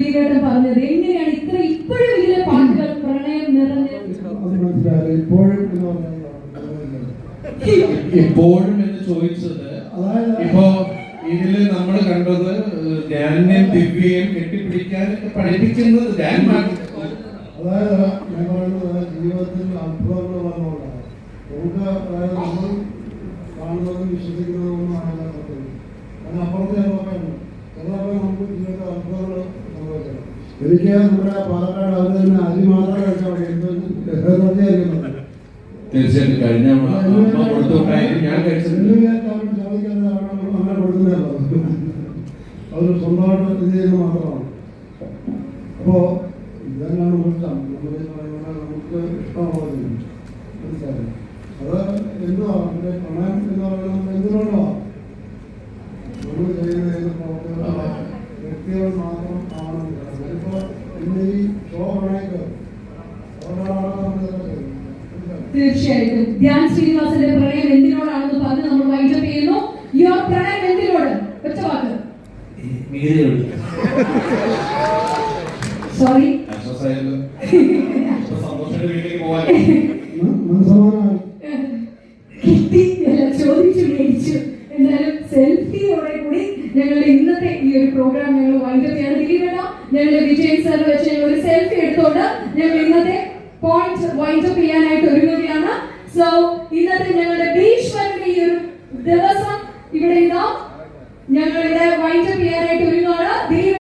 ദിലീപേട്ടൻ പറഞ്ഞത്. എങ്ങനെയാണ് ഇത്ര ഇപ്പോഴും ഇതിലെ പാട്ടുകൾ പ്രണയം നിറഞ്ഞ ഇപ്പോഴും എന്ന് ചോദിച്ചത്, ഇപ്പോ ഇതില് നമ്മൾ കണ്ടത് ധ്യാനം ദിവ്യയും കെട്ടിപ്പിടിക്കാനൊക്കെ പഠിപ്പിക്കുന്നത് ധ്യാൻ അതായത് ഞാൻ പറയുന്നത് ജീവിതത്തിൽ അത്ഭുതങ്ങൾ വന്നുകൊണ്ടാണ് നമുക്ക്, അതായത് നമ്മൾ കാണുന്നതും വിശ്വസിക്കുന്നതും ഒന്നും ആകാൻ പറ്റില്ല. അതിന് അപ്പുറത്ത് നോക്കാനുണ്ട്. ചിലപ്പോൾ നമുക്ക് ജീവിതത്തിൽ അത്ഭുതങ്ങൾ സംഭവിക്കണം. എനിക്ക് നമ്മുടെ പാലക്കാട് അവർ തന്നെ അരി മാത്രം കഴിച്ചാൽ മതി, എന്തൊക്കെയായിരിക്കും തീർച്ചയായിട്ടും കഴിഞ്ഞ ഞാൻ കഴിച്ചിട്ടുണ്ട്. അങ്ങനെ കൊടുക്കുന്നതല്ല, അവർ സ്വന്തമായിട്ട് ഇത് ചെയ്യുന്നത് മാത്രമാണ്. അപ്പോൾ ഇതെല്ലാം ഇഷ്ടം, നമ്മൾ നമുക്ക് ഇഷ്ടമാവുന്നില്ല, മനസ്സിലായി. അത് എന്തുവാ നമ്മുടെ പ്രണയം എന്ന് പറയുന്നത് എന്തിനോടാ നമ്മൾ ചെയ്യുന്ന ഏത് പ്രവർത്തനങ്ങളും വ്യക്തികൾ മാത്രം ആണെന്നില്ല. ചിലപ്പോൾ ഇന്ന് ഈ ഷോ പ്രണയിക്കുക അതുകൊണ്ടാണ് നമ്മൾ തീർച്ചയായിട്ടും ധ്യാൻ ശ്രീനിവാസന്റെ പ്രണയം എന്തിനോടാണെന്ന് പറഞ്ഞ് നമ്മൾ വൈൻഡപ്പ് ചെയ്യുന്നു. യുവർ പ്രണയം എന്തിനോട്? ഒറ്റ വാക്ക്. സോറി, ചോദിച്ചു മേടിച്ചു. എന്തായാലും സെൽഫിയോടെ കൂടി ഞങ്ങളുടെ ഇന്നത്തെ ഈ ഒരു പ്രോഗ്രാം ഞങ്ങൾ വൈൻഡപ്പ് ചെയ്യാണ്. ദിലീപേട്ട, ഞങ്ങളുടെ വിജയൻ സാർ വെച്ച് ഞങ്ങൾ ഒരു സെൽഫി എടുത്തുകൊണ്ട് ഞങ്ങൾ ഇന്നത്തെ പോയിന്റ് വൈൻഡപ്പ് ചെയ്യാനായിട്ട് ഒരുങ്ങുകയാണ്. സോ ഇന്നത്തെ ഞങ്ങളുടെ ഭീഷ്മരുടെ ഈ ഒരു ദിവസം ഇവിടെ ഇതാ ഞങ്ങളിവിടെ വൈൻഡപ്പ് ചെയ്യാനായിട്ട് ഒരുങ്ങുകയാണ്.